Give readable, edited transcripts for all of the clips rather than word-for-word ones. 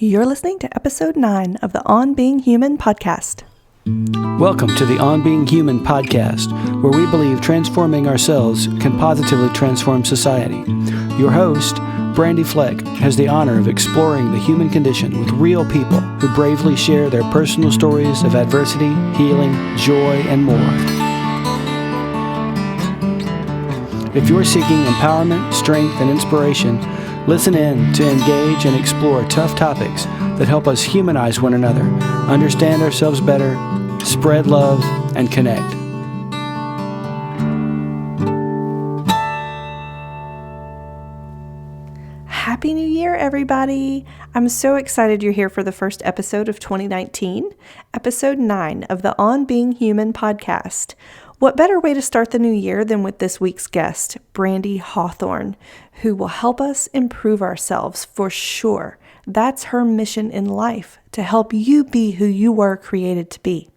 You're listening to episode 9 of the On Being Human podcast. Welcome to the On Being Human podcast, where we believe transforming ourselves can positively transform society. Your host, Brandi Fleck, has the honor of exploring the human condition with real people who bravely share their personal stories of adversity, healing, joy, and more. If you're seeking empowerment, strength, and inspiration, listen in to engage and explore tough topics that help us humanize one another, understand ourselves better, spread love, and connect. Happy New Year, everybody! I'm so excited you're here for the first episode of 2019, episode 9 of the On Being Human podcast. What better way to start the new year than with this week's guest, Brandi Hawthorne, who will help us improve ourselves for sure. That's her mission in life, to help you be who you were created to be.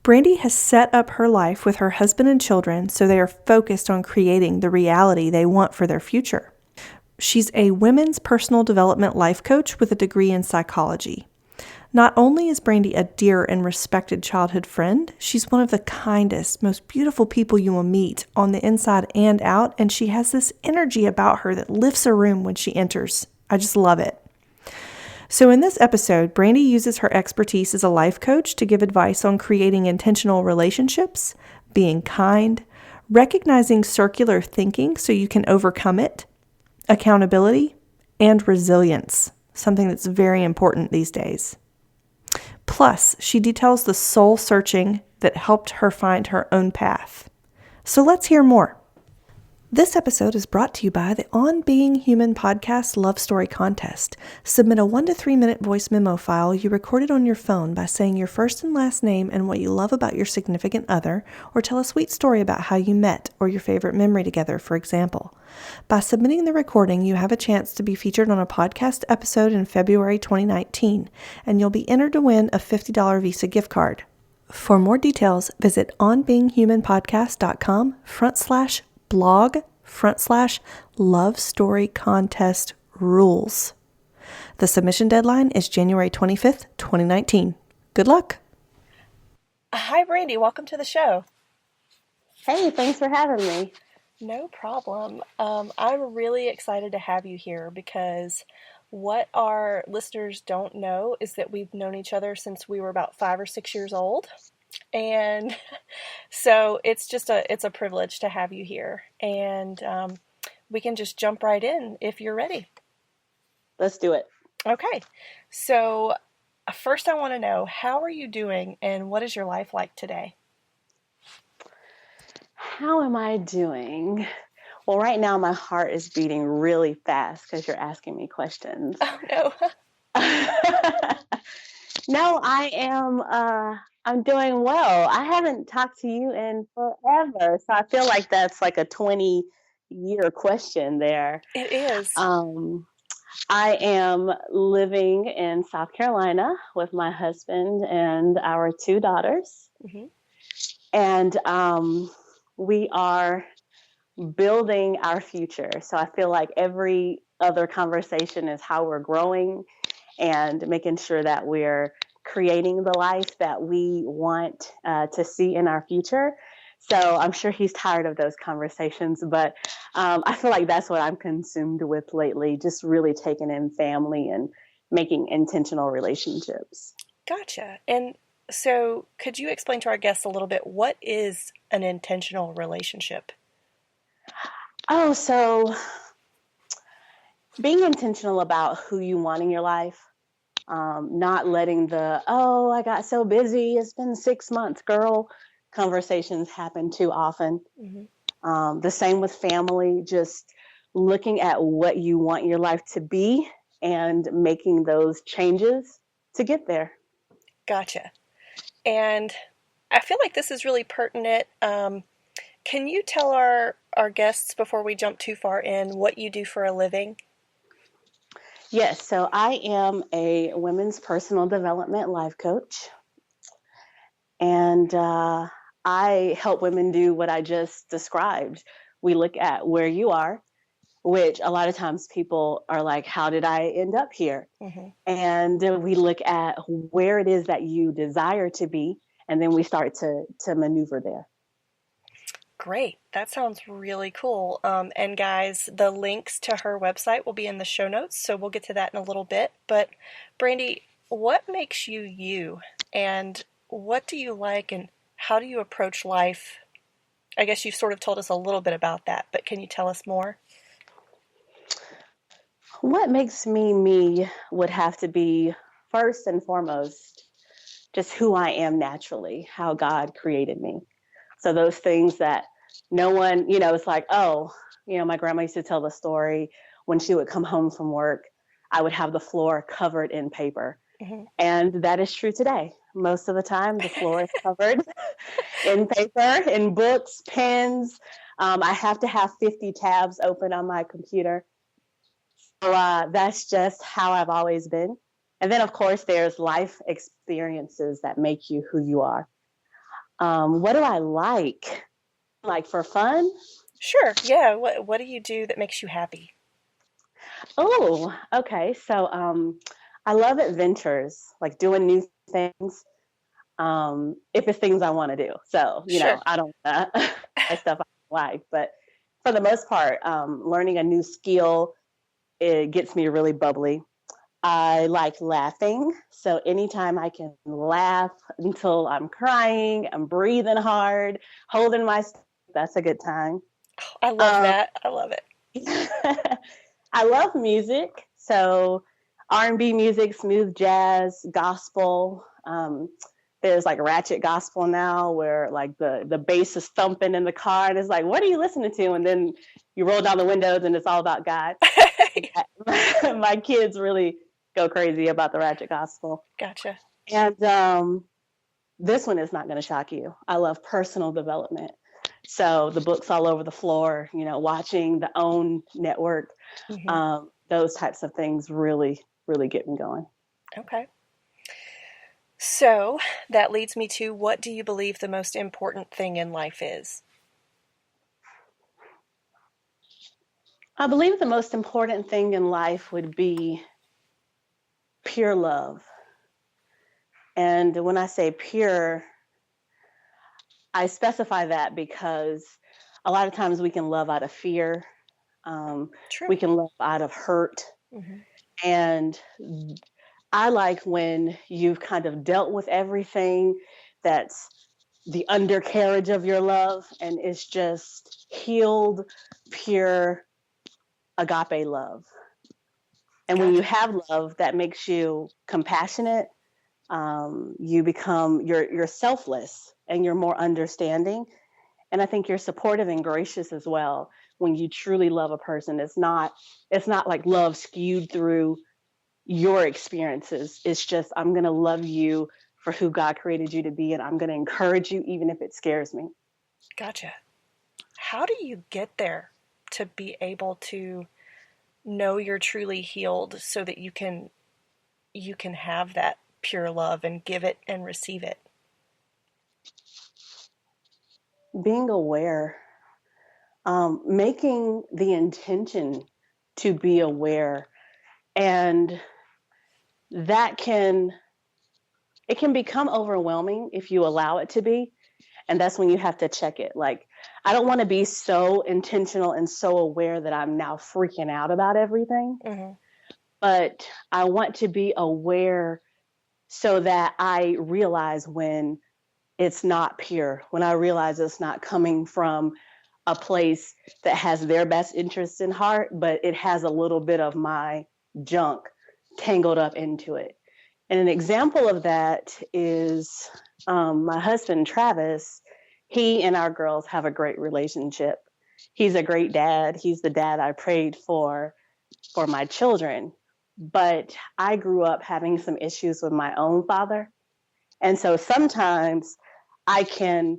Brandi has set up her life with her husband and children so they are focused on creating the reality they want for their future. She's a women's personal development life coach with a degree in psychology. Not only is Brandi a dear and respected childhood friend, she's one of the kindest, most beautiful people you will meet on the inside and out, and she has this energy about her that lifts a room when she enters. I just love it. So in this episode, Brandi uses her expertise as a life coach to give advice on creating intentional relationships, being kind, recognizing circular thinking so you can overcome it, accountability, and resilience, something that's very important these days. Plus, she details the soul searching that helped her find her own path. So let's hear more. This episode is brought to you by the On Being Human podcast Love Story Contest. Submit a 1 to 3 minute voice memo file you recorded on your phone by saying your first and last name and what you love about your significant other, or tell a sweet story about how you met or your favorite memory together, for example. By submitting the recording, you have a chance to be featured on a podcast episode in February 2019, and you'll be entered to win a $50 Visa gift card. For more details, visit onbeinghumanpodcast.com/blog/love story contest rules. The submission deadline is January 25th, 2019. Good luck. Hi, Brandi. Welcome to the show. Hey, thanks for having me. No problem. I'm really excited to have you here because what our listeners don't know is that we've known each other since we were about 5 or 6 years old. And so it's a privilege to have you here. And we can just jump right in if you're ready. Let's do it. Okay. So first I want to know, how are you doing and what is your life like today? How am I doing? Well, right now my heart is beating really fast because you're asking me questions. Oh, no. No, I'm doing well. I haven't talked to you in forever, so I feel like that's like a 20-year question there. It is. I am living in South Carolina with my husband and our 2 daughters. Mm-hmm. And we are building our future. So I feel like every other conversation is how we're growing and making sure that we're creating the life that we want to see in our future. So I'm sure he's tired of those conversations, but I feel like that's what I'm consumed with lately, just really taking in family and making intentional relationships. Gotcha. And so could you explain to our guests a little bit, what is an intentional relationship? Oh, so being intentional about who you want in your life, not letting I got so busy, it's been 6 months, girl, conversations happen too often. Mm-hmm. The same with family, just looking at what you want your life to be and making those changes to get there. Gotcha. And I feel like this is really pertinent. Can you tell our guests, before we jump too far in, what you do for a living? Yes, so I am a women's personal development life coach. And I help women do what I just described. We look at where you are which a lot of times people are like, how did I end up here? And then we look at where it is that you desire to be, and then we start to maneuver there. Great. That sounds really cool. And guys, the links to her website will be in the show notes, so we'll get to that in a little bit. But Brandi, what makes you you? And what do you like, and how do you approach life? I guess you've sort of told us a little bit about that, but can you tell us more? What makes me would have to be, first and foremost, just who I am naturally, how God created me. So those things that no one, it's like, oh, my grandma used to tell the story when she would come home from work, I would have the floor covered in paper. And that is true today. Most of the time, the floor is covered in paper, in books, pens. I have to have 50 tabs open on my computer. So that's just how I've always been. And then, of course, there's life experiences that make you who you are. What do I like? Like for fun? Sure. Yeah. What do you do that makes you happy? Oh, okay. So I love adventures, like doing new things. If it's things I want to do. So, Sure. I don't stuff I like, but for the most part, learning a new skill, it gets me really bubbly. I like laughing. So anytime I can laugh until I'm crying, I'm breathing hard, holding my stomach, that's a good time. Oh, I love that. I love it. I love music. So R&B music, smooth jazz, gospel. There's like ratchet gospel now where like the bass is thumping in the car and it's like, what are you listening to? And then you roll down the windows and it's all about God. My kids really go crazy about the ratchet gospel. Gotcha. And this one is not going to shock you. I love personal development. So the books all over the floor, watching the OWN network, those types of things really, really get me going. Okay. So that leads me to, what do you believe the most important thing in life is? I believe the most important thing in life would be pure love. And when I say pure, I specify that because a lot of times we can love out of fear. We can love out of hurt. And I like when you've kind of dealt with everything that's the undercarriage of your love and it's just healed, pure agape love. And when you have love, that makes you compassionate. You become, you're selfless and you're more understanding. And I think you're supportive and gracious as well. When you truly love a person, it's not like love skewed through your experiences. It's just, I'm going to love you for who God created you to be. And I'm going to encourage you, even if it scares me. Gotcha. How do you get there to be able to know you're truly healed so that you can have that pure love and give it and receive it? Being aware, making the intention to be aware, and it can become overwhelming if you allow it to be. And that's when you have to check it. Like, I don't want to be so intentional and so aware that I'm now freaking out about everything. But I want to be aware so that I realize when it's not pure, when I realize it's not coming from a place that has their best interest in heart, but it has a little bit of my junk tangled up into it. And an example of that is my husband, Travis. He and our girls have a great relationship. He's a great dad. He's the dad I prayed for my children. But I grew up having some issues with my own father. And so sometimes I can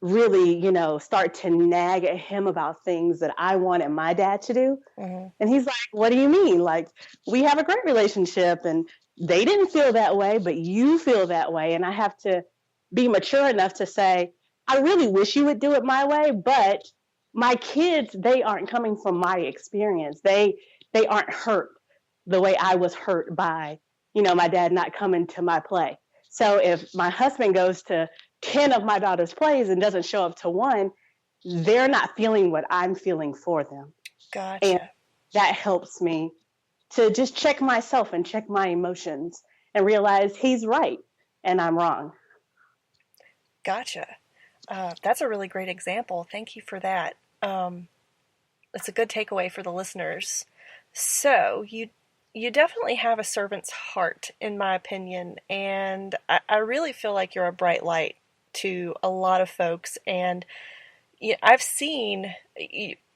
really, start to nag at him about things that I wanted my dad to do. And he's like, what do you mean? Like, we have a great relationship and they didn't feel that way, but you feel that way. And I have to be mature enough to say, I really wish you would do it my way, but my kids, they aren't coming from my experience. They aren't hurt the way I was hurt by, my dad not coming to my play. So if my husband goes to 10 of my daughter's plays and doesn't show up to one, they're not feeling what I'm feeling for them. Gotcha. And that helps me to just check myself and check my emotions and realize he's right and I'm wrong. Gotcha. That's a really great example. Thank you for that. It's a good takeaway for the listeners. So you definitely have a servant's heart, in my opinion, and I really feel like you're a bright light to a lot of folks. And I've seen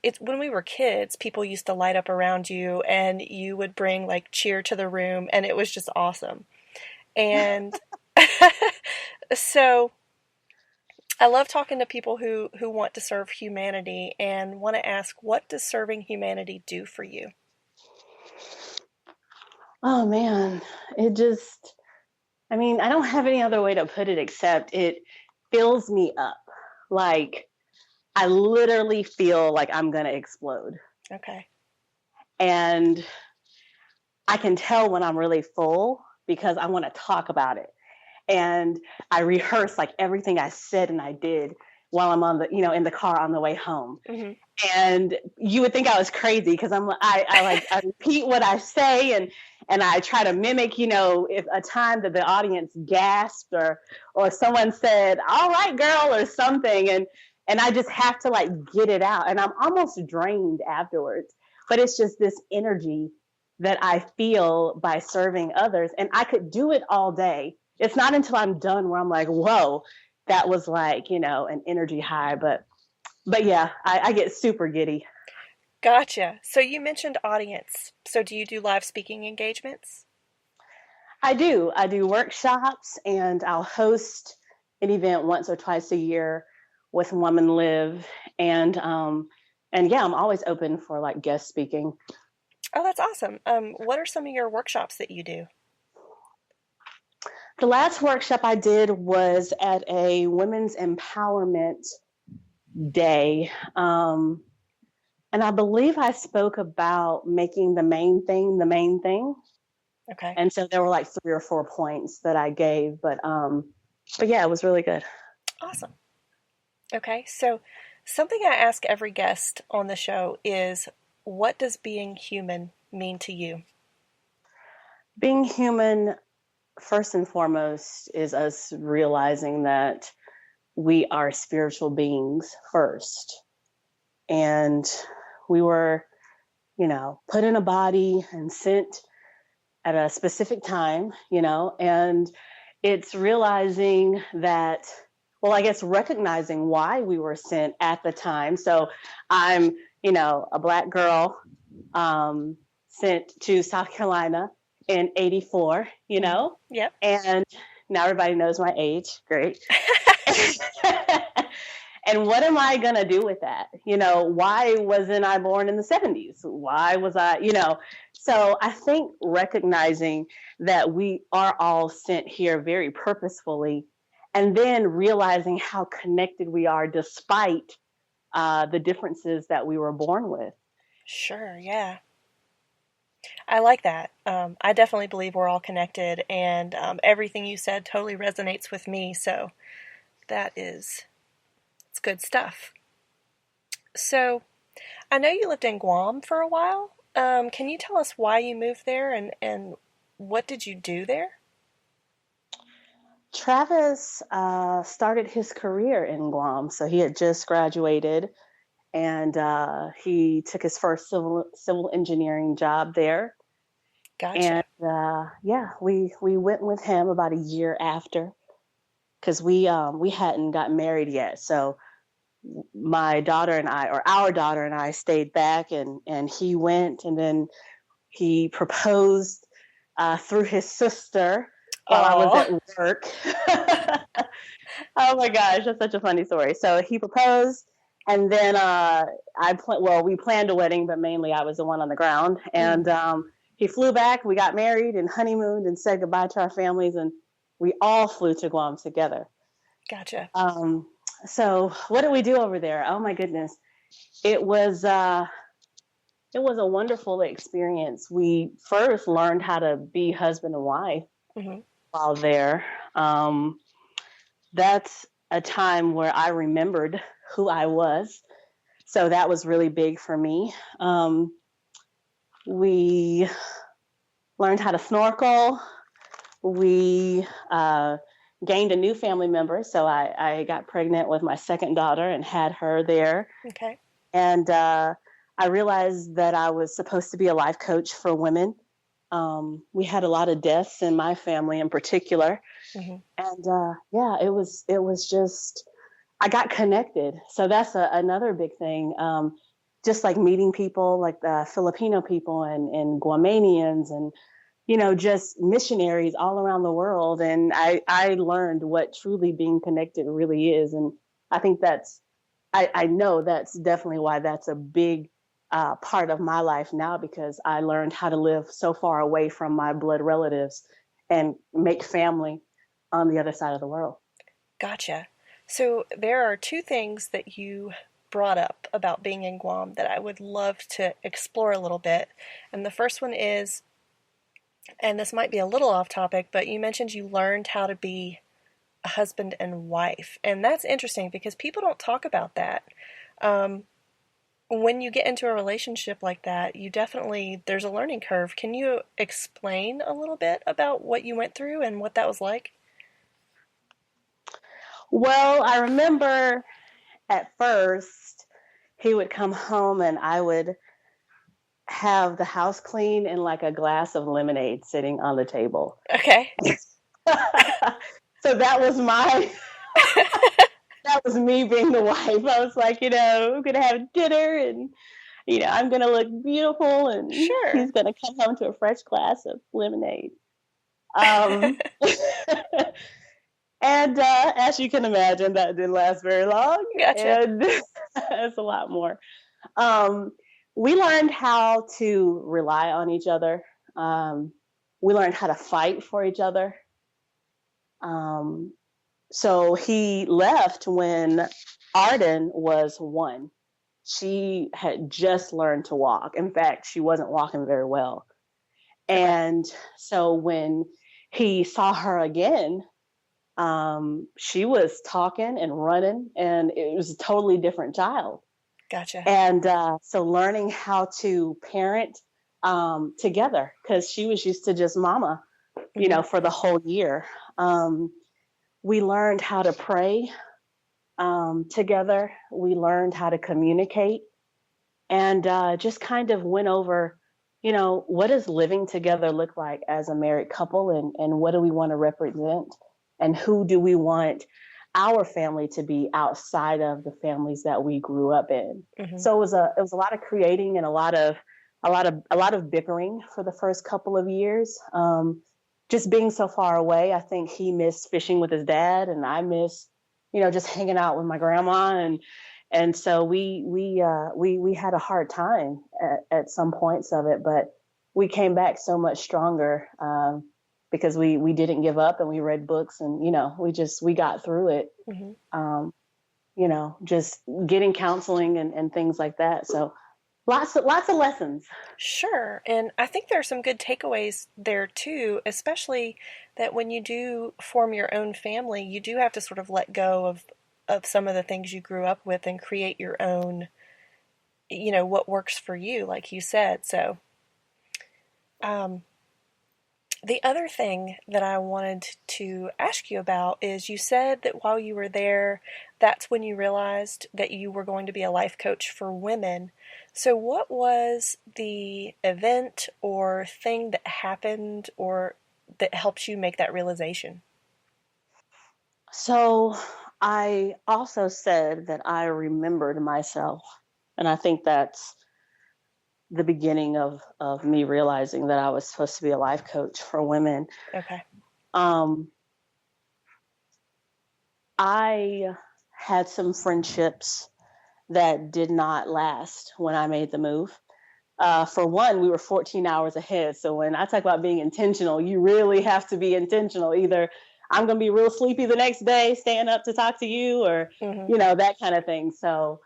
it's when we were kids, people used to light up around you, and you would bring like cheer to the room, and it was just awesome. And so I love talking to people who want to serve humanity and want to ask, what does serving humanity do for you? Oh man, I don't have any other way to put it except it fills me up. Like I literally feel like I'm going to explode. Okay. And I can tell when I'm really full because I want to talk about it. And I rehearse like everything I said and I did while I'm in the car on the way home. Mm-hmm. And you would think I was crazy because I repeat what I say and I try to mimic, if a time that the audience gasped or someone said, "All right, girl," or something. And I just have to like get it out. And I'm almost drained afterwards. But it's just this energy that I feel by serving others. And I could do it all day. It's not until I'm done where I'm like, whoa, that was like, an energy high. But yeah, I get super giddy. Gotcha. So you mentioned audience. So do you do live speaking engagements? I do. I do workshops and I'll host an event once or twice a year with Woman Live. And yeah, I'm always open for like guest speaking. Oh, that's awesome. What are some of your workshops that you do? The last workshop I did was at a women's empowerment day. And I believe I spoke about making the main thing the main thing. Okay. And so there were like 3 or 4 points that I gave, but yeah, it was really good. Awesome. Okay. So something I ask every guest on the show is, what does being human mean to you? Being human, first and foremost, is us realizing that we are spiritual beings first. And we were, put in a body and sent at a specific time, and it's realizing that, well, I guess recognizing why we were sent at the time. So I'm, a Black girl sent to South Carolina in 84, Yep. And now everybody knows my age. Great. And what am I going to do with that? Why wasn't I born in the 70s? Why was I, So I think recognizing that we are all sent here very purposefully, and then realizing how connected we are despite the differences that we were born with. Sure, yeah. I like that. I definitely believe we're all connected, and everything you said totally resonates with me, so it's good stuff. So, I know you lived in Guam for a while. Can you tell us why you moved there and what did you do there? Travis started his career in Guam. So he had just graduated and he took his first civil engineering job there. Gotcha. And yeah, we went with him about a year after because we hadn't got married yet. So our daughter and I stayed back and he went, and then he proposed through his sister while I was at work. Oh my gosh, that's such a funny story. So he proposed, and then we planned a wedding, but mainly I was the one on the ground. And he flew back, we got married and honeymooned and said goodbye to our families, and we all flew to Guam together. Gotcha. So what did we do over there? Oh my goodness. it was a wonderful experience. We first learned how to be husband and wife while there. That's a time where I remembered who I was. So that was really big for me. We learned how to snorkel. We gained a new family member. So I got pregnant with my second daughter and had her there. Okay. And I realized that I was supposed to be a life coach for women. We had a lot of deaths in my family in particular. And it was just, I got connected. So that's another big thing. Just like meeting people like the Filipino people and Guamanians and, just missionaries all around the world. And I learned what truly being connected really is. And I think I know that's definitely why that's a big part of my life now, because I learned how to live so far away from my blood relatives and make family on the other side of the world. Gotcha. So there are two things that you brought up about being in Guam that I would love to explore a little bit. And the first one is, and this might be a little off topic, but you mentioned you learned how to be a husband and wife. And that's interesting because people don't talk about that. When you get into a relationship like that, there's a learning curve. Can you explain a little bit about what you went through and what that was like? Well, I remember at first he would come home and I would have the house clean and like a glass of lemonade sitting on the table. Okay. So that was that was me being the wife. I was like, I'm going to have dinner and, I'm going to look beautiful and Sure. He's going to come home to a fresh glass of lemonade. And as you can imagine, that didn't last very long. Gotcha. And it's a lot more. We learned how to rely on each other. We learned how to fight for each other. So he left when Arden was 1. She had just learned to walk. In fact, she wasn't walking very well. And so when he saw her again, she was talking and running, and it was a totally different child. Gotcha. And so learning how to parent together, because she was used to just mama, for the whole year. We learned how to pray together. We learned how to communicate, and just kind of went over, what does living together look like as a married couple, and what do we want to represent, and who do we want our family to be outside of the families that we grew up in. So it was a lot of creating and a lot of bickering for the first couple of years. Just being so far away, I think he missed fishing with his dad, and I missed, just hanging out with my grandma, and so we had a hard time at some points of it, but we came back so much stronger because we didn't give up, and we read books, and we got through it. Just getting counseling and things like that. So lots of lessons. Sure. And I think there are some good takeaways there too, especially that when you do form your own family, you do have to sort of let go of some of the things you grew up with and create your own, what works for you, like you said. So, the other thing that I wanted to ask you about is you said that while you were there, that's when you realized that you were going to be a life coach for women. So what was the event or thing that happened or that helped you make that realization? So I also said that I remembered myself, and I think that's the beginning of me realizing that I was supposed to be a life coach for women. Okay. I had some friendships that did not last when I made the move. For one, we were 14 hours ahead. So when I talk about being intentional, you really have to be intentional. Either I'm going to be real sleepy the next day, staying up to talk to you, or, that kind of thing. So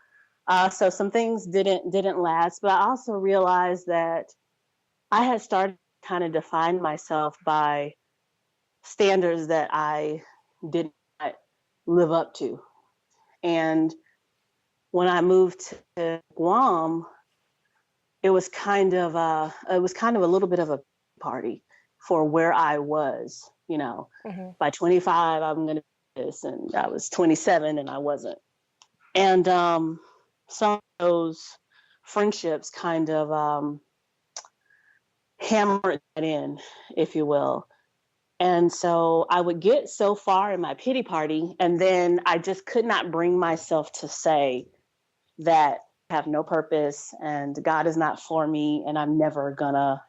So some things didn't last, but I also realized that I had started to kind of define myself by standards that I did not live up to. And when I moved to Guam, it was kind of a little bit of a party for where I was. By 25, I'm gonna do this, and I was 27 and I wasn't. And some of those friendships kind of hammered that in, if you will. And so I would get so far in my pity party, and then I just could not bring myself to say that I have no purpose and God is not for me, and I'm never gonna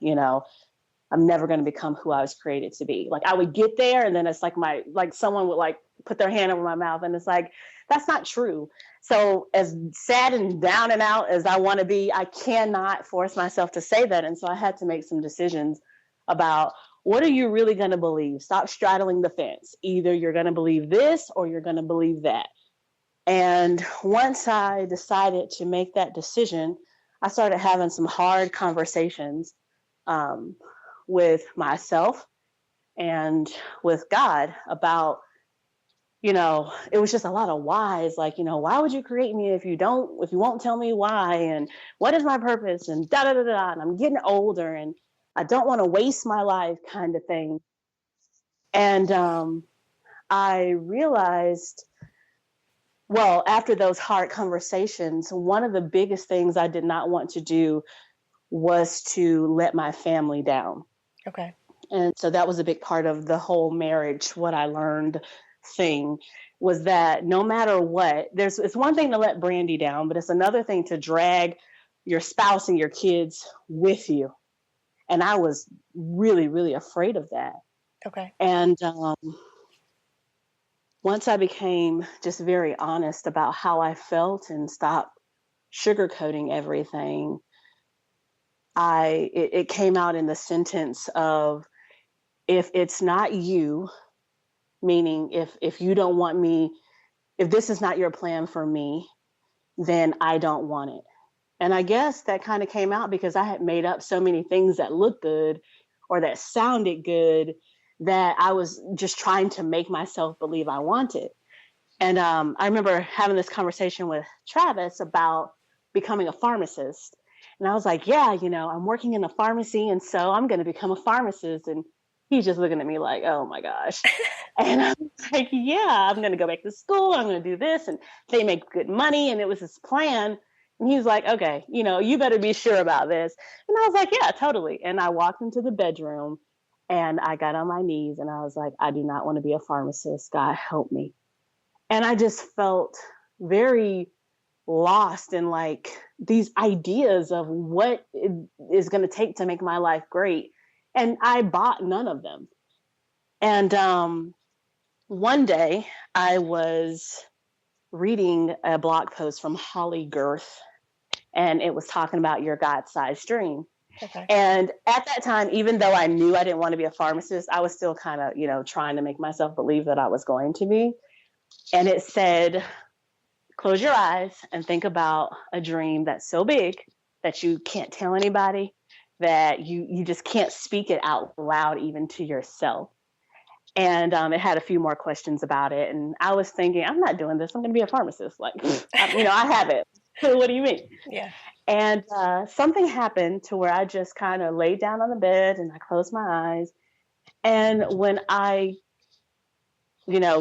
become who I was created to be. Like, I would get there, and then it's like someone would like put their hand over my mouth, and it's like, that's not true. So as sad and down and out as I want to be, I cannot force myself to say that. And so I had to make some decisions about, what are you really going to believe? Stop straddling the fence. Either you're going to believe this or you're going to believe that. And once I decided to make that decision, I started having some hard conversations with myself and with God about, it was just a lot of whys, like, why would you create me if you won't tell me why, and what is my purpose, and da da da da. And I'm getting older, and I don't want to waste my life, kind of thing. And I realized, well, after those hard conversations, one of the biggest things I did not want to do was to let my family down. Okay. And so that was a big part of the whole marriage. What I learned thing was that no matter what, it's one thing to let Brandi down, but it's another thing to drag your spouse and your kids with you. And I was really, really afraid of that. Okay. And once I became just very honest about how I felt and stopped sugarcoating everything, it came out in the sentence of, if it's not you, meaning if you don't want me, if this is not your plan for me, then I don't want it. And I guess that kind of came out because I had made up so many things that looked good or that sounded good, that I was just trying to make myself believe I wanted. And I remember having this conversation with Travis about becoming a pharmacist. And I was like, yeah, I'm working in a pharmacy, and so I'm going to become a pharmacist. And he's just looking at me like, oh my gosh. And I was like, yeah, I'm going to go back to school. I'm going to do this. And they make good money. And it was his plan. And he was like, okay, you better be sure about this. And I was like, yeah, totally. And I walked into the bedroom and I got on my knees and I was like, I do not want to be a pharmacist. God, help me. And I just felt very lost in like these ideas of what it is going to take to make my life great. And I bought none of them. And one day I was reading a blog post from Holly Girth, and it was talking about your God-sized dream. Okay. And at that time, even though I knew I didn't want to be a pharmacist, I was still kind of, trying to make myself believe that I was going to be. And it said, close your eyes and think about a dream that's so big that you can't tell anybody, that you just can't speak it out loud even to yourself. And it had a few more questions about it. And I was thinking, I'm not doing this. I'm going to be a pharmacist. Like, I have it. What do you mean? Yeah. And something happened to where I just kind of laid down on the bed and I closed my eyes. And when I,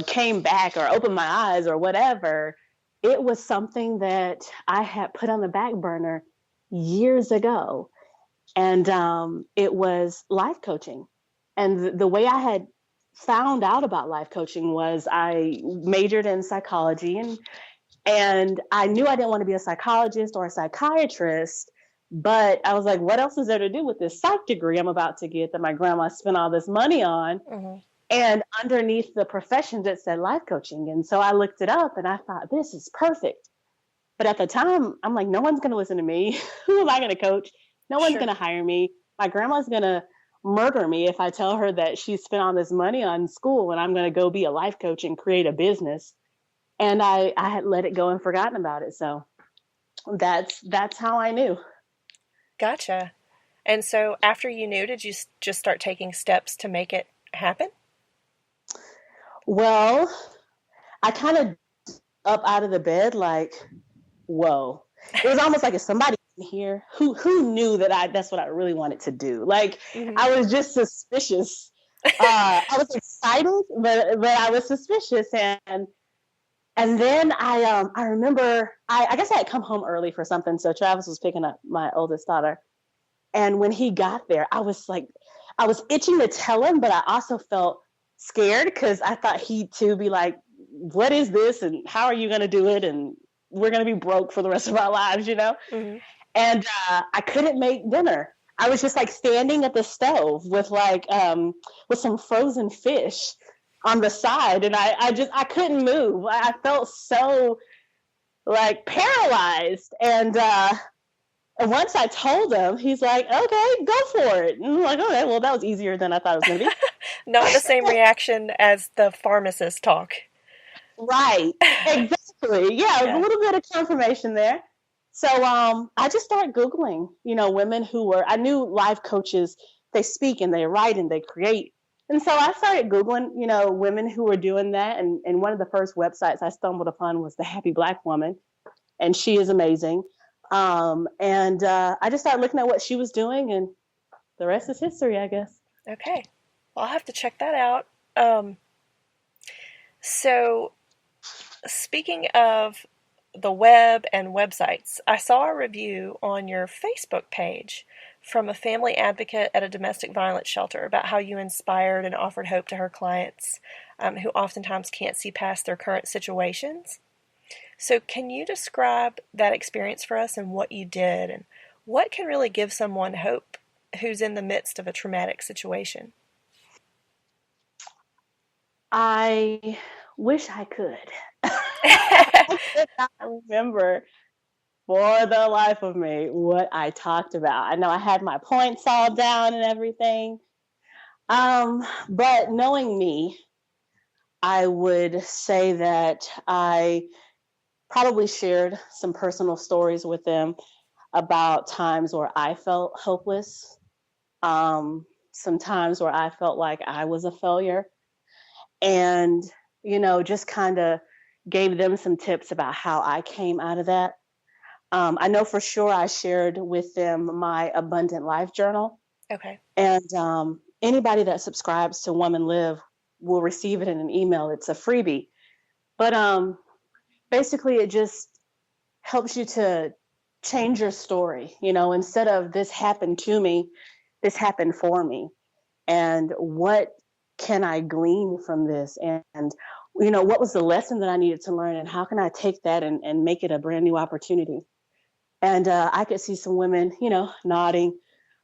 came back or opened my eyes or whatever, it was something that I had put on the back burner years ago. And it was life coaching. And the way I had found out about life coaching was I majored in psychology, and I knew I didn't want to be a psychologist or a psychiatrist, but I was like, what else is there to do with this psych degree I'm about to get that my grandma spent all this money on? Mm-hmm. And underneath the professions, it said life coaching. And so I looked it up and I thought, this is perfect. But at the time, I'm like, no one's going to listen to me. Who am I going to coach? No one's going to hire me. My grandma's going to murder me if I tell her that she spent all this money on school and I'm going to go be a life coach and create a business. And I had let it go and forgotten about it. So that's how I knew. Gotcha. And so after you knew, did you just start taking steps to make it happen? Well, I kind of up out of the bed like, whoa. It was almost like if somebody here who knew that that's what I really wanted to do. Like Mm-hmm. I was just suspicious. I was excited, but I was suspicious, and then I remember I guess I had come home early for something, so Travis was picking up my oldest daughter, and when he got there, I was itching to tell him, but I also felt scared because I thought he'd too be like, "What is this? And how are you going to do it? And we're going to be broke for the rest of our lives, you know?" Mm-hmm. And I couldn't make dinner. I was just like standing at the stove with with some frozen fish on the side, and I couldn't move. I felt so like paralyzed, and once I told him, he's like, "Okay, go for it." And I'm like, "Okay, well, that was easier than I thought it was going to be." Not the same reaction as the pharmacist talk. Right. Exactly. Yeah, it was a little bit of confirmation there. So I just started Googling, women I knew life coaches, they speak and they write and they create. And so I started Googling, women who were doing that. And one of the first websites I stumbled upon was The Happy Black Woman. And she is amazing. And I just started looking at what she was doing, and the rest is history, I guess. Okay. Well, I'll have to check that out. So, speaking of the web and websites, I saw a review on your Facebook page from a family advocate at a domestic violence shelter about how you inspired and offered hope to her clients who oftentimes can't see past their current situations. So, can you describe that experience for us and what you did and what can really give someone hope who's in the midst of a traumatic situation? I wish I could. I could not remember for the life of me what I talked about. I know I had my points all down and everything. But knowing me, I would say that I probably shared some personal stories with them about times where I felt hopeless, some times where I felt like I was a failure, and, just kind of gave them some tips about how I came out of that. I know for sure I shared with them my Abundant Life Journal. Okay. And anybody that subscribes to Woman Live will receive it in an email. It's a freebie. But basically, it just helps you to change your story. Instead of this happened to me, this happened for me. And what can I glean from this? And what was the lesson that I needed to learn? And how can I take that and make it a brand new opportunity? And I could see some women, nodding,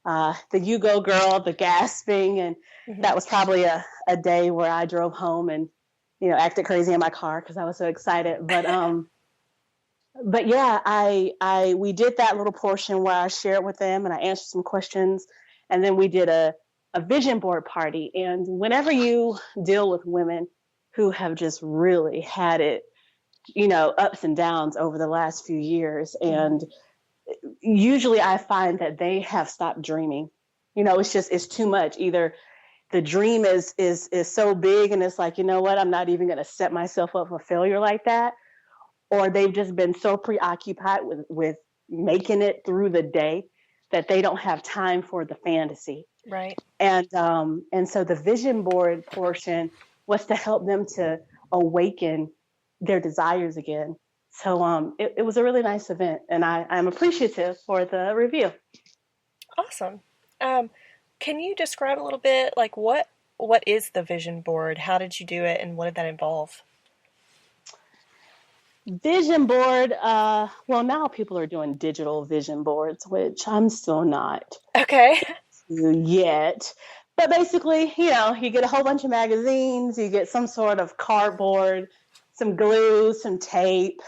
the "you go girl," the gasping. And that was probably a day where I drove home and, acted crazy in my car because I was so excited. But yeah, we did that little portion where I shared with them and I answered some questions. And then we did a vision board party. And whenever you deal with women who have just really had it, ups and downs over the last few years, and usually I find that they have stopped dreaming. It's too much. Either the dream is so big and it's like, you know what, I'm not even going to set myself up for failure like that. Or they've just been so preoccupied with making it through the day that they don't have time for the fantasy. Right. And so the vision board portion was to help them to awaken their desires again. So it was a really nice event, and I'm appreciative for the review. Awesome. Can you describe a little bit, like what is the vision board? How did you do it, and what did that involve? Vision board, well, now people are doing digital vision boards, which I'm still not Okay. yet. But basically, you get a whole bunch of magazines, you get some sort of cardboard, some glue, some tape,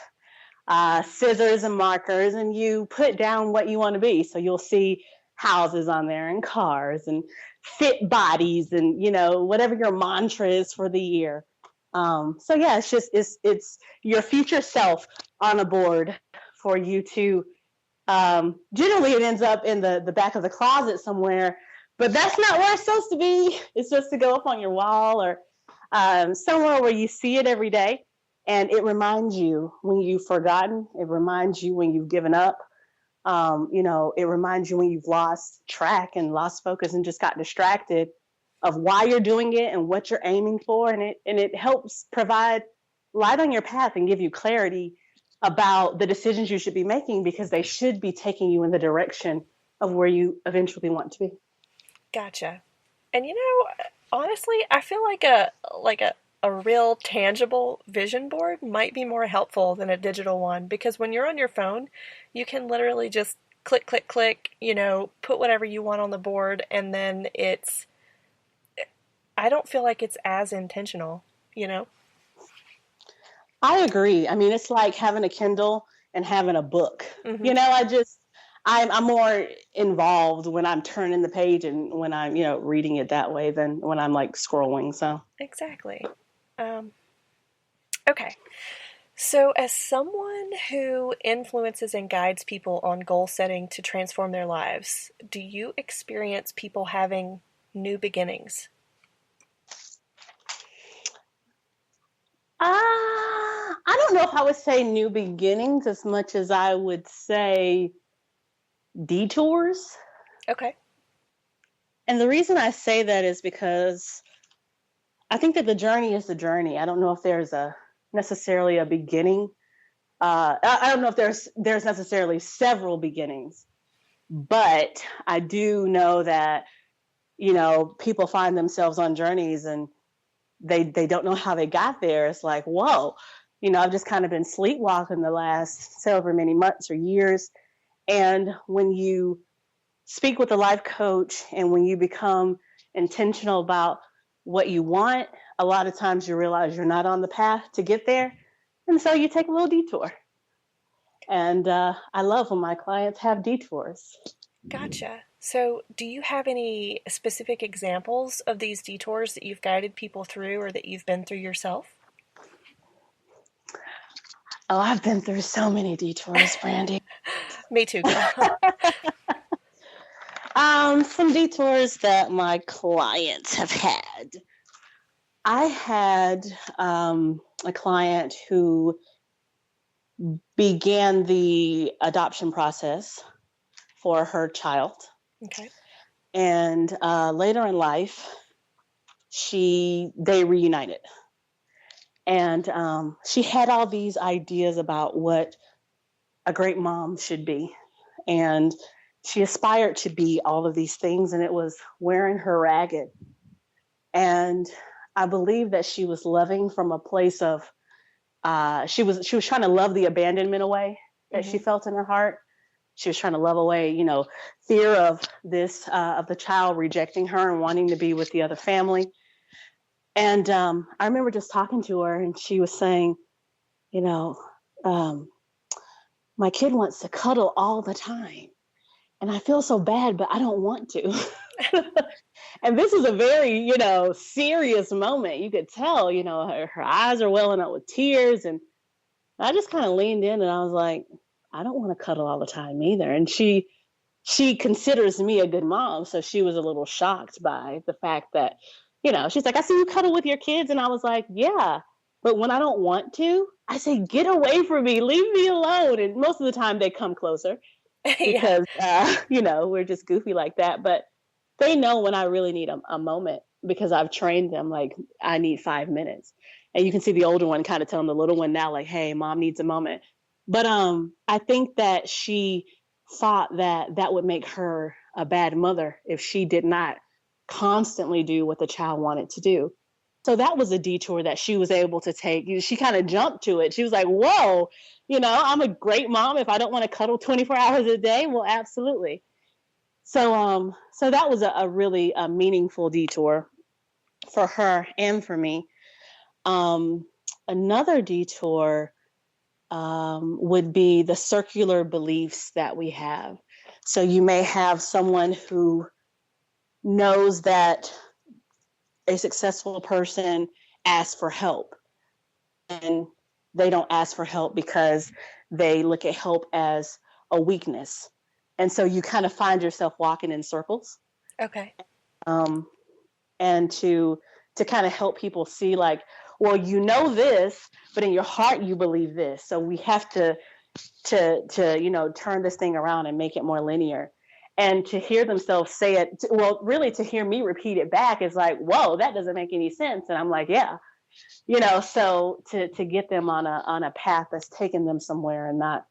scissors and markers, and you put down what you want to be. So you'll see houses on there and cars and fit bodies and, whatever your mantra is for the year. So yeah, it's your future self on a board for you to, generally it ends up in the back of the closet somewhere, but that's not where it's supposed to be. It's supposed to go up on your wall or somewhere where you see it every day. And it reminds you when you've forgotten. It reminds you when you've given up. It reminds you when you've lost track and lost focus and just got distracted of why you're doing it and what you're aiming for. And it helps provide light on your path and give you clarity about the decisions you should be making, because they should be taking you in the direction of where you eventually want to be. Gotcha. And honestly, I feel like a real tangible vision board might be more helpful than a digital one, because when you're on your phone, you can literally just click, click, click, put whatever you want on the board, and then I don't feel like it's as intentional, I agree. I mean, it's like having a Kindle and having a book. Mm-hmm. I'm more involved when I'm turning the page and when I'm, reading it that way than when I'm like scrolling. So Exactly. Okay. So as someone who influences and guides people on goal setting to transform their lives, do you experience people having new beginnings? I don't know if I would say new beginnings as much as I would say detours. Okay. And the reason I say that is because I think that the journey is the journey. I don't know if there's necessarily a beginning. I don't know if there's necessarily several beginnings, but I do know that, people find themselves on journeys and they don't know how they got there. It's like, whoa, I've just kind of been sleepwalking the last however many months or years. And when you speak with a life coach and when you become intentional about what you want, a lot of times you realize you're not on the path to get there. And so you take a little detour. And I love when my clients have detours. Gotcha. So do you have any specific examples of these detours that you've guided people through or that you've been through yourself? Oh, I've been through so many detours, Brandi. Me too, girl. Some detours that my clients have had. I had a client who began the adoption process for her child. Okay. And later in life, they reunited. And she had all these ideas about what a great mom should be. And she aspired to be all of these things, and it was wearing her ragged. And I believe that she was loving from a place of, she was trying to love the abandonment away that she felt in her heart. She was trying to love away, fear of of the child rejecting her and wanting to be with the other family. And I remember just talking to her, and she was saying, my kid wants to cuddle all the time. And I feel so bad, but I don't want to. And this is a very, serious moment. You could tell, her eyes are welling up with tears. And I just kind of leaned in and I was like, I don't want to cuddle all the time either. And she considers me a good mom. So she was a little shocked by the fact that, she's like, I see you cuddle with your kids. And I was like, yeah. But when I don't want to, I say, get away from me, leave me alone. And most of the time they come closer because, we're just goofy like that. But they know when I really need a moment because I've trained them, like, I need 5 minutes. And you can see the older one kind of telling the little one now, like, hey, mom needs a moment. But I think that she thought that would make her a bad mother if she did not constantly do what the child wanted to do. So that was a detour that she was able to take. She kind of jumped to it. She was like, whoa, I'm a great mom. If I don't want to cuddle 24 hours a day, well, absolutely. So that was a really meaningful detour for her and for me. Another detour would be the circular beliefs that we have. So you may have someone who knows that a successful person asks for help, and they don't ask for help because they look at help as a weakness. And so you kind of find yourself walking in circles. Okay. And to kind of help people see like, well, you know this, but in your heart you believe this. So we have to turn this thing around and make it more linear. And to hear themselves say it, really to hear me repeat it back is like, whoa, that doesn't make any sense. And I'm like, yeah, so to get them on a path that's taking them somewhere and not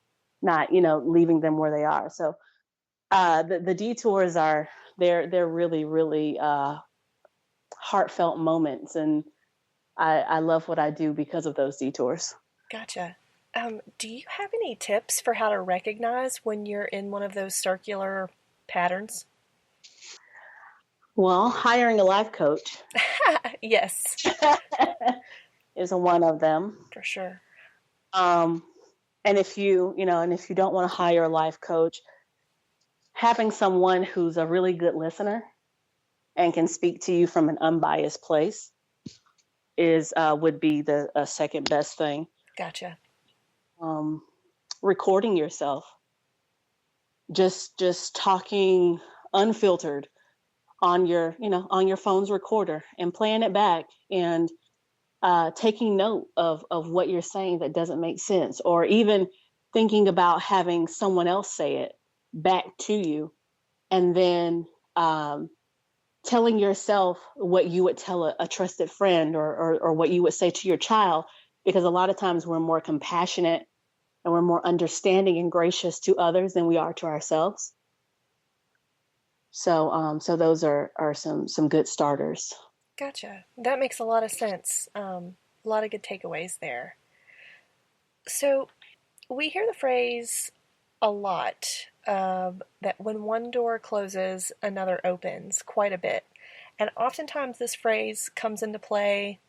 leaving them where they are. So the detours they're really, really heartfelt moments, and I love what I do because of those detours. Gotcha. Do you have any tips for how to recognize when you're in one of those circular patterns? Well, hiring a life coach. Yes. Is one of them. For sure. And if you don't want to hire a life coach, having someone who's a really good listener and can speak to you from an unbiased place would be the second best thing. Gotcha. Recording yourself, just talking unfiltered on your phone's recorder and playing it back and taking note of what you're saying that doesn't make sense, or even thinking about having someone else say it back to you, and then telling yourself what you would tell a trusted friend, or what you would say to your child, because a lot of times we're more compassionate and we're more understanding and gracious to others than we are to ourselves. So those are some good starters. Gotcha. That makes a lot of sense. A lot of good takeaways there. So we hear the phrase a lot, that when one door closes, another opens, quite a bit. And oftentimes this phrase comes into play,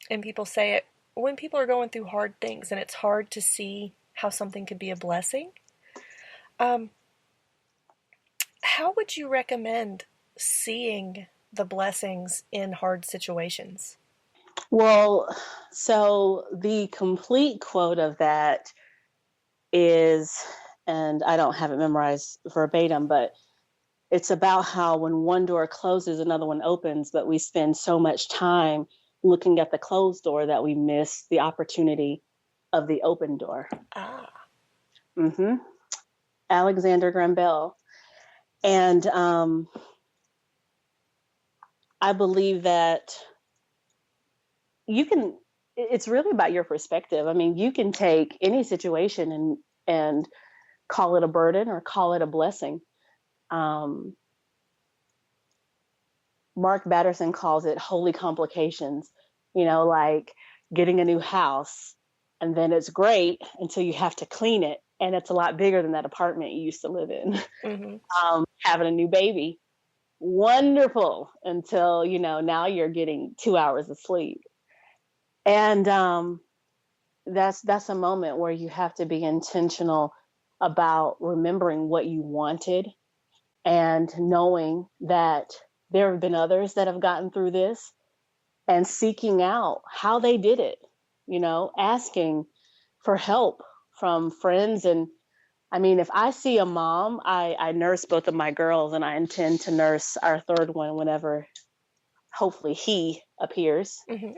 and people say it when people are going through hard things and it's hard to see how something could be a blessing. How would you recommend seeing the blessings in hard situations? Well, so the complete quote of that is, and I don't have it memorized verbatim, but it's about how when one door closes, another one opens, but we spend so much time looking at the closed door that we miss the opportunity of the open door. Ah. Mm-hmm. Alexander Graham Bell. And I believe that it's really about your perspective. I mean, you can take any situation and call it a burden or call it a blessing. Mark Batterson calls it holy complications, like getting a new house, and then it's great until you have to clean it, and it's a lot bigger than that apartment you used to live in. Mm-hmm. Having a new baby, wonderful, until now you're getting 2 hours of sleep. And that's a moment where you have to be intentional about remembering what you wanted, and knowing that there have been others that have gotten through this, and seeking out how they did it, asking for help from friends. And I mean, if I see a mom, I nurse both of my girls, and I intend to nurse our third one whenever hopefully he appears. Mm-hmm.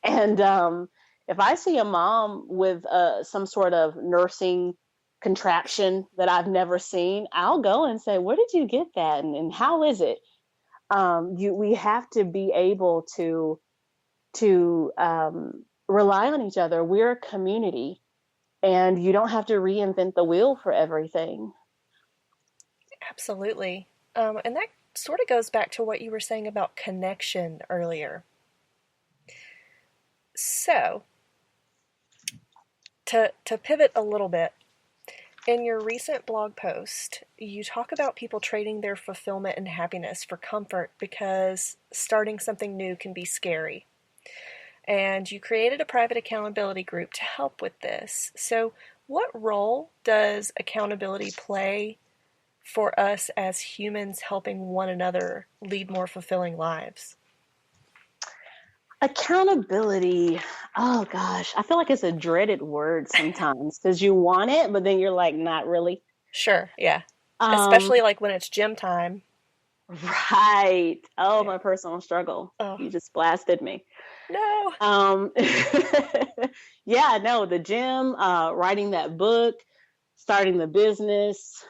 And if I see a mom with some sort of nursing contraption that I've never seen, I'll go and say, where did you get that? And how is it? We have to be able to rely on each other. We're a community, and you don't have to reinvent the wheel for everything. Absolutely. And that sort of goes back to what you were saying about connection earlier. So, to pivot a little bit, in your recent blog post, you talk about people trading their fulfillment and happiness for comfort because starting something new can be scary. And you created a private accountability group to help with this. So, what role does accountability play for us as humans helping one another lead more fulfilling lives? Accountability, Oh gosh, I feel like it's a dreaded word sometimes because you want it, but then you're like, not really. Sure, yeah. Um, Especially like when it's gym time. right. Oh, Yeah. my personal struggle. Oh, You just blasted me. no. Um, yeah, no, the gym, writing that book, starting the business,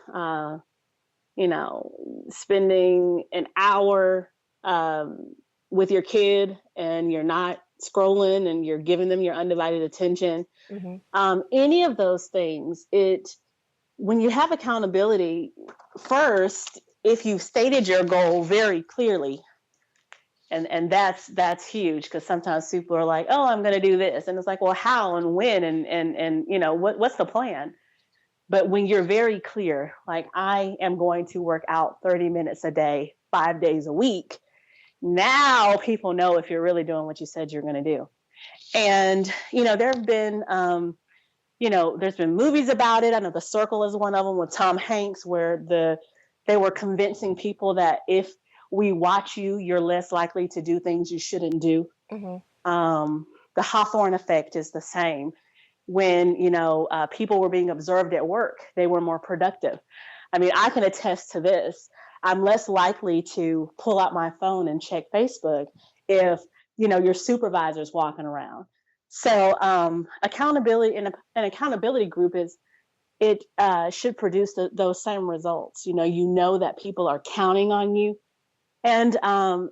spending an hour um, with your kid and you're not scrolling and you're giving them your undivided attention. Hmm. Any of those things, when you have accountability, first, if you've stated your goal very clearly, and that's huge because sometimes people are like, oh, I'm going to do this, and it's like, well, how and when and what's the plan? But when you're very clear, like I am going to work out 30 minutes a day, 5 days a week, now people know if you're really doing what you said you're going to do. And there have been there's been movies about it. I know The Circle is one of them with Tom Hanks, where they were convincing people that if we watch you, you're less likely to do things you shouldn't do. Hmm. The Hawthorne effect is the same. When people were being observed at work, they were more productive. I mean, I can attest to this. I'm less likely to pull out my phone and check Facebook if your supervisor's walking around. So accountability in an accountability group should produce those same results. You know that people are counting on you, and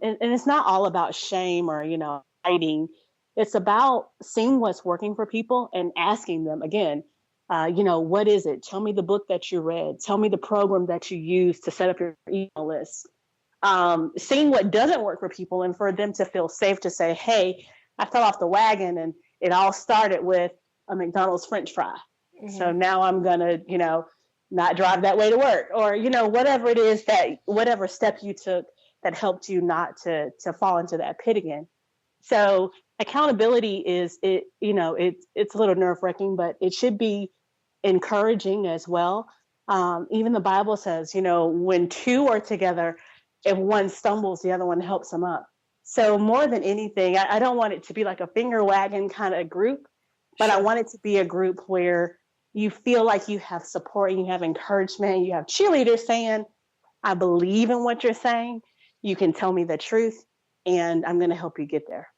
it's not all about shame or hiding. It's about seeing what's working for people and asking them again. What is it? Tell me the book that you read. Tell me the program that you use to set up your email list. Seeing what doesn't work for people and for them to feel safe to say, hey, I fell off the wagon and it all started with a McDonald's French fry. So Hmm. now I'm going to, not drive that way to work, or, whatever it is, that whatever step you took that helped you not to fall into that pit again. So accountability it's a little nerve wracking, but it should be encouraging as well. Even the Bible says, when two are together, if one stumbles, the other one helps them up. So more than anything, I don't want it to be like a finger wagging kind of group, but I Sure. want it to be a group where you feel like you have support, you have encouragement, you have cheerleaders saying, I believe in what you're saying. You can tell me the truth, and I'm going to help you get there.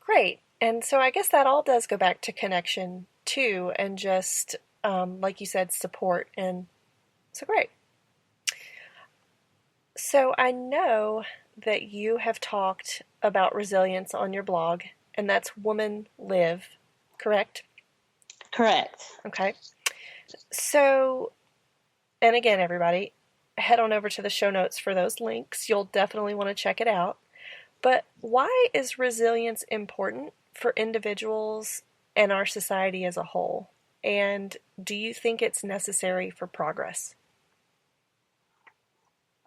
Great. And so I guess that all does go back to connection too, and just, like you said, support. And so great. So I know that you have talked about resilience on your blog, and that's Woman Live, correct? Correct. Okay. So, and again, everybody, head on over to the show notes for those links. You'll definitely want to check it out. But why is resilience important for individuals and our society as a whole? And do you think it's necessary for progress?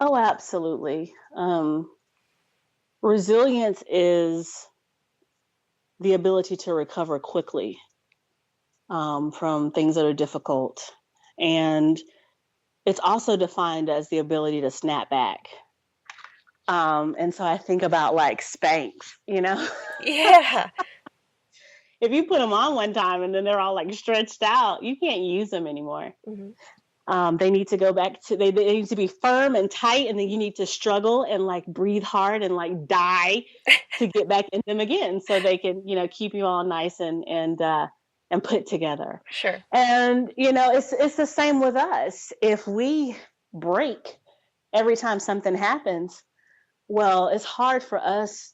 Oh, absolutely. Resilience is the ability to recover quickly from things that are difficult. And it's also defined as the ability to snap back. And so I think about like Spanx. Yeah. If you put them on one time and then they're all like stretched out, you can't use them anymore. Hmm. They need to go back to they need to be firm and tight, and then you need to struggle and like breathe hard and like die to get back in them again, so they can keep you all nice and put together. Sure. And it's the same with us. If we break every time something happens, well, it's hard for us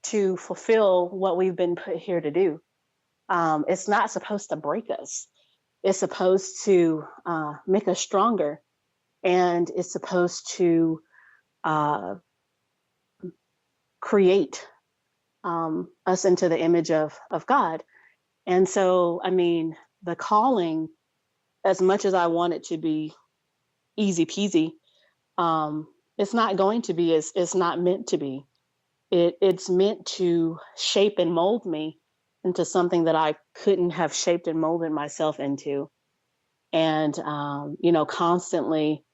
to fulfill what we've been put here to do. It's not supposed to break us. It's supposed to make us stronger, and it's supposed to uh, create us into the image of God. And so, I mean, the calling, as much as I want it to be easy peasy, it's not going to be. It's not meant to be. It's meant to shape and mold me into something that I couldn't have shaped and molded myself into. And constantly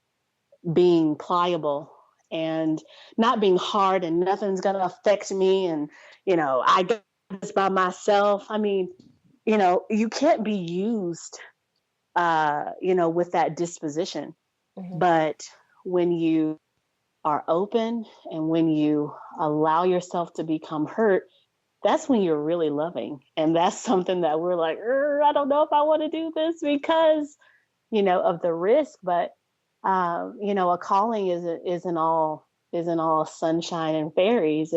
being pliable and not being hard, and nothing's going to affect me, and I got this by myself. I mean, you can't be used, with that disposition. Mm-hmm. But when you are open and when you allow yourself to become hurt, that's when you're really loving. And that's something that we're like, I don't know if I want to do this because, of the risk. But, a calling isn't all sunshine and fairies.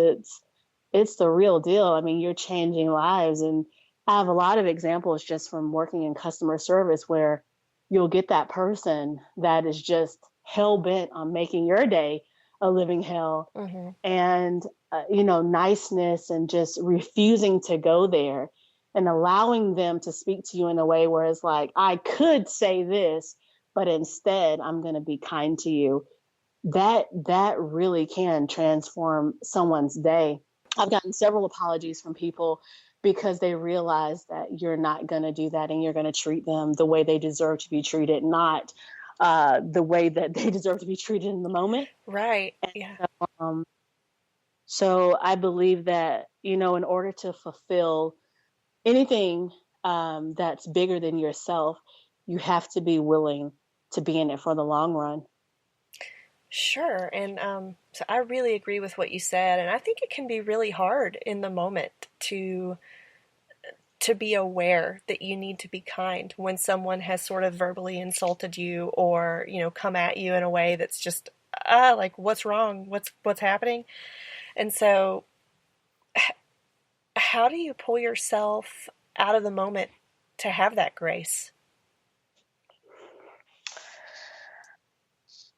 It's the real deal. I mean, you're changing lives. And I have a lot of examples just from working in customer service where you'll get that person that is just hell bent on making your day a living hell. Mm-hmm. And, niceness and just refusing to go there and allowing them to speak to you in a way where it's like, I could say this, but instead I'm going to be kind to you. That really can transform someone's day. I've gotten several apologies from people because they realize that you're not going to do that and you're going to treat them the way they deserve to be treated, not the way that they deserve to be treated in the moment. Right. Yeah. So I believe that, in order to fulfill anything that's bigger than yourself, you have to be willing to be in it for the long run. Sure. And so I really agree with what you said. And I think it can be really hard in the moment to be aware that you need to be kind when someone has sort of verbally insulted you or, come at you in a way that's just like, what's wrong? What's happening? And so how do you pull yourself out of the moment to have that grace?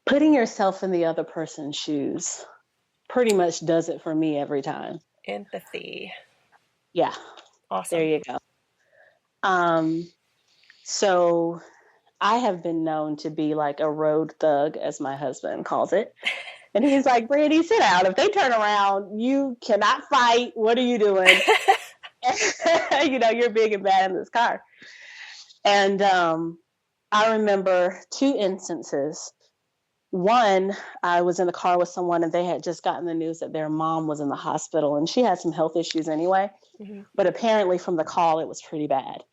Putting yourself in the other person's shoes pretty much does it for me every time. Empathy. Yeah. Awesome. There you go. So I have been known to be like a road thug, as my husband calls it. And he's like, Brandi, sit down. If they turn around, you cannot fight. What are you doing? You're big and bad in this car. And I remember two instances. One, I was in the car with someone and they had just gotten the news that their mom was in the hospital and she had some health issues anyway. Mm-hmm. But apparently from the call, it was pretty bad.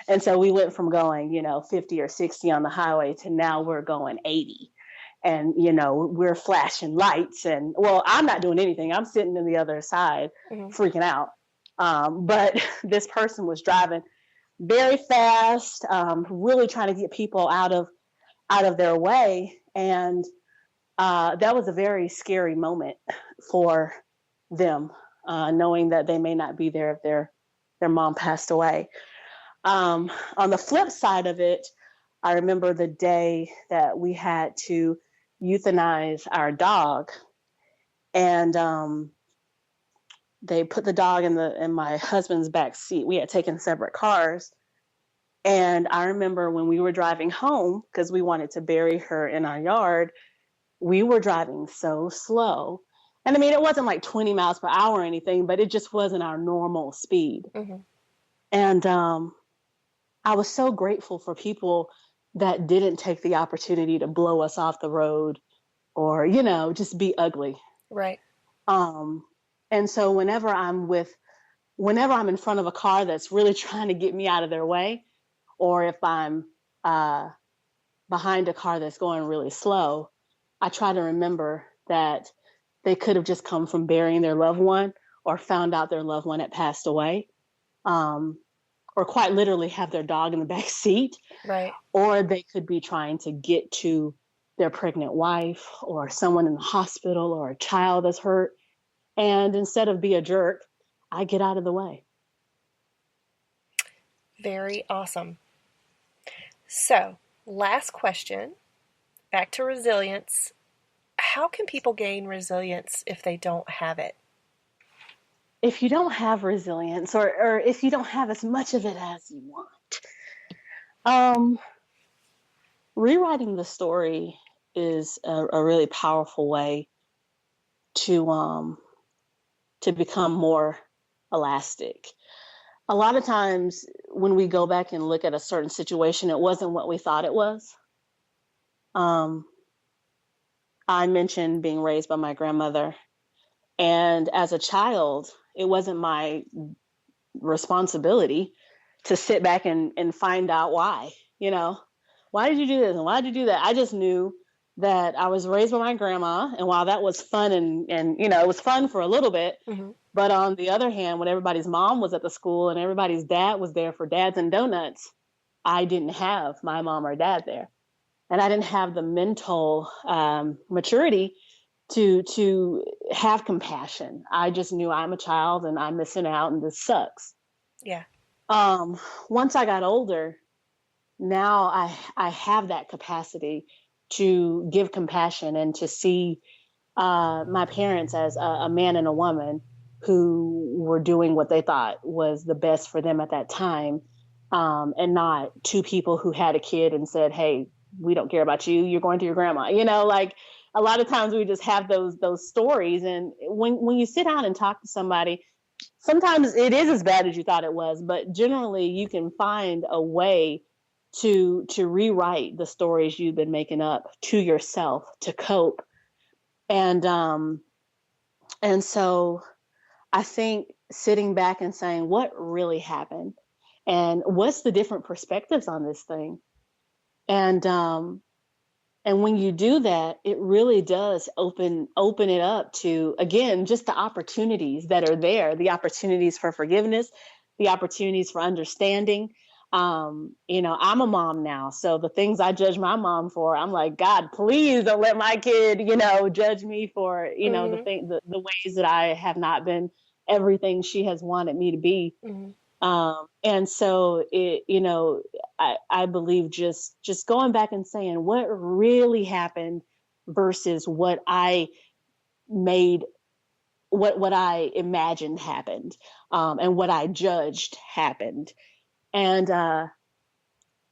And so we went from going, 50 or 60 on the highway to now we're going 80. And, we're flashing lights and, well, I'm not doing anything. I'm sitting in the other side, Mm-hmm. freaking out. But this person was driving very fast, really trying to get people out of their way. And that was a very scary moment for them, knowing that they may not be there if their mom passed away. On the flip side of it, I remember the day that we had to euthanize our dog, and they put the dog in my husband's back seat. We had taken separate cars. And I remember when we were driving home, because we wanted to bury her in our yard, we were driving so slow. And I mean, it wasn't like 20 miles per hour or anything, but it just wasn't our normal speed. Mm-hmm. And I was so grateful for people that didn't take the opportunity to blow us off the road or, just be ugly. Right. And so whenever I'm in front of a car that's really trying to get me out of their way, or if I'm behind a car that's going really slow, I try to remember that they could have just come from burying their loved one or found out their loved one had passed away, or quite literally have their dog in the back seat. Right. Or they could be trying to get to their pregnant wife or someone in the hospital or a child that's hurt. And instead of be a jerk, I get out of the way. Very awesome. So, last question, back to resilience. How can people gain resilience if they don't have it? If you don't have resilience, or if you don't have as much of it as you want, rewriting the story is a really powerful way to become more elastic. A lot of times when we go back and look at a certain situation, it wasn't what we thought it was. I mentioned being raised by my grandmother. And as a child, it wasn't my responsibility to sit back and find out why, why did you do this and why did you do that? I just knew that I was raised by my grandma, and while that was fun and it was fun for a little bit, but on the other hand, when everybody's mom was at the school and everybody's dad was there for dads and donuts, I didn't have my mom or dad there, and I didn't have the mental maturity to have compassion. I just knew I'm a child and I'm missing out and this sucks. Yeah. Once I got older, now I have that capacity to give compassion and to see my parents as a man and a woman who were doing what they thought was the best for them at that time, and not two people who had a kid and said, hey, we don't care about you. You're going to your grandma. Like a lot of times we just have those stories. And when you sit down and talk to somebody, sometimes it is as bad as you thought it was, but generally you can find a way to rewrite the stories you've been making up to yourself to cope. And so I think sitting back and saying, what really happened and what's the different perspectives on this thing? And when you do that, it really does open it up to, again, just the opportunities that are there, the opportunities for forgiveness, the opportunities for understanding. I'm a mom now. So the things I judge my mom for, I'm like, God, please don't let my kid, judge me for, the ways that I have not been everything she has wanted me to be. And so I believe just going back and saying what really happened versus what I made, what I imagined happened, and what I judged happened. And I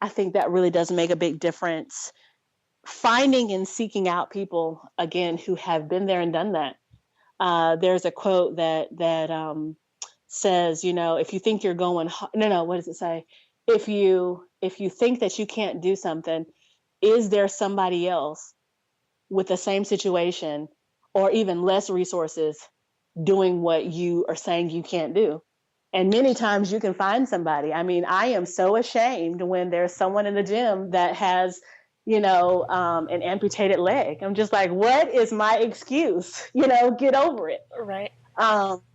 think that really does make a big difference. Finding and seeking out people, again, who have been there and done that. There's a quote that says, if you think you're going, what does it say? If you think that you can't do something, is there somebody else with the same situation or even less resources doing what you are saying you can't do? And many times you can find somebody. I mean, I am so ashamed when there's someone in the gym that has, an amputated leg. I'm just like, what is my excuse? Get over it. Right.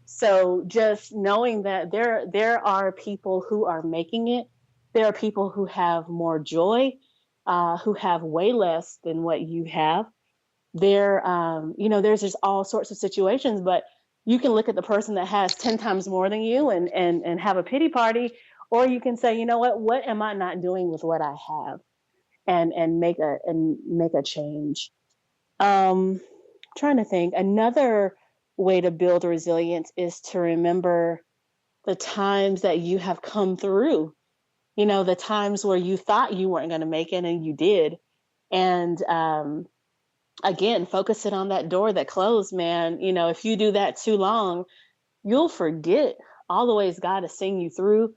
So just knowing that there are people who are making it, there are people who have more joy, who have way less than what you have. There's just all sorts of situations, but you can look at the person that has 10 times more than you and have a pity party, or you can say, what am I not doing with what I have, and make a change. Trying to think, another way to build resilience is to remember the times that you have come through, the times where you thought you weren't going to make it and you did. And again, focus it on that door that closed, man. If you do that too long, you'll forget all the ways God has seen you through,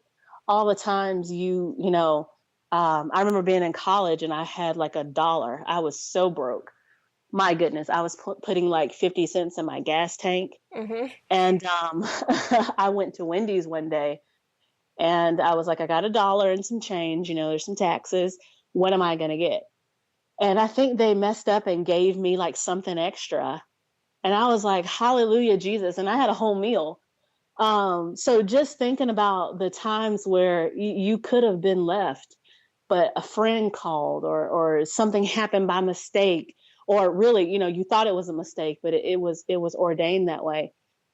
all the times I remember being in college and I had like $1. I was so broke. My goodness, I was putting like 50 cents in my gas tank. And I went to Wendy's one day and I was like, I got $1 and some change, there's some taxes. What am I going to get? And I think they messed up and gave me like something extra. And I was like, hallelujah, Jesus. And I had a whole meal. So just thinking about the times where you could have been left, but a friend called or something happened by mistake, or really, you thought it was a mistake, but it was ordained that way.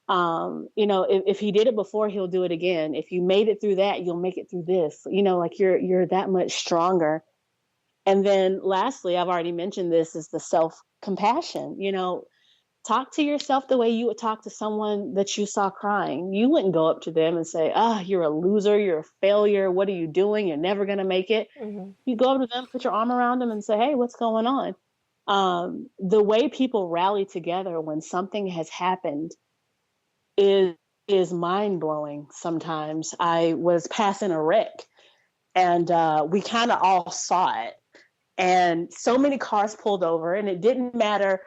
If he did it before, he'll do it again. If you made it through that, you'll make it through this, like you're that much stronger. And then lastly, I've already mentioned this, is the self-compassion. Talk to yourself the way you would talk to someone that you saw crying. You wouldn't go up to them and say, you're a loser, you're a failure, what are you doing? You're never going to make it. You go up to them, put your arm around them and say, hey, what's going on? The way people rally together when something has happened is mind-blowing sometimes. I was passing a wreck and we kind of all saw it. And so many cars pulled over, and it didn't matter,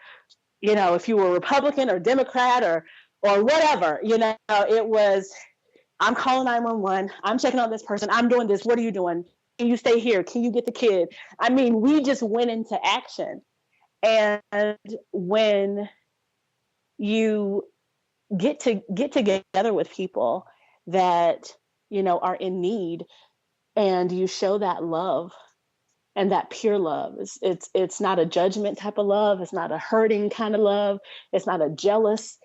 if you were Republican or Democrat or whatever, it was, I'm calling 911. I'm checking on this person. I'm doing this. What are you doing? Can you stay here? Can you get the kid? I mean, we just went into action. And when you get together with people that, are in need, and you show that love, and that pure love, it's not a judgment type of love. It's not a hurting kind of love. It's not a jealous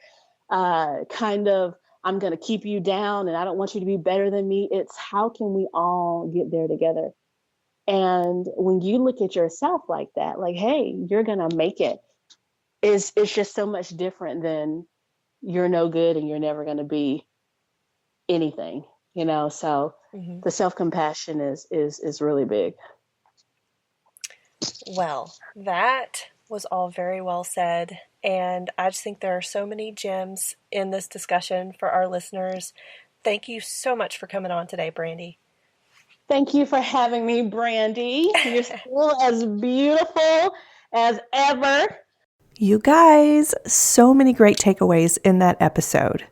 kind of, I'm going to keep you down and I don't want you to be better than me. It's how can we all get there together? And when you look at yourself like that, like, hey, you're going to make it, it's just so much different than you're no good and you're never going to be anything, so the self-compassion is really big. Well, that was all very well said, and I just think there are so many gems in this discussion for our listeners. Thank you so much for coming on today, Brandi. Thank you for having me, Brandi. You're still as beautiful as ever. You guys, so many great takeaways in that episode.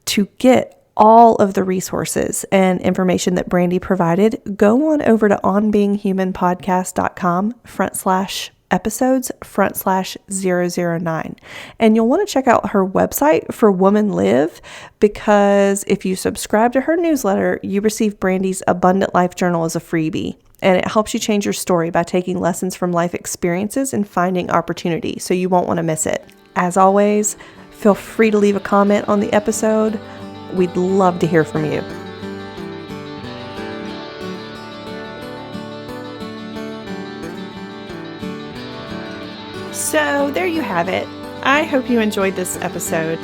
To get all of the resources and information that Brandi provided, go on over to onbeinghuman.podcast.com/episodes/009. And you'll want to check out her website for Woman Live, because if you subscribe to her newsletter, you receive Brandi's Abundant Life Journal as a freebie. And it helps you change your story by taking lessons from life experiences and finding opportunity, so you won't want to miss it. As always, feel free to leave a comment on the episode. We'd love to hear from you. So there you have it. I hope you enjoyed this episode.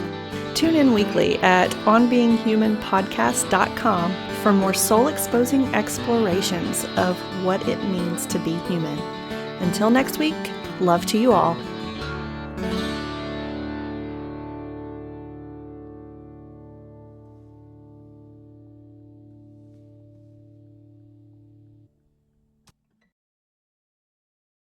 Tune in weekly at onbeinghumanpodcast.com for more soul-exposing explorations of what it means to be human. Until next week, love to you all.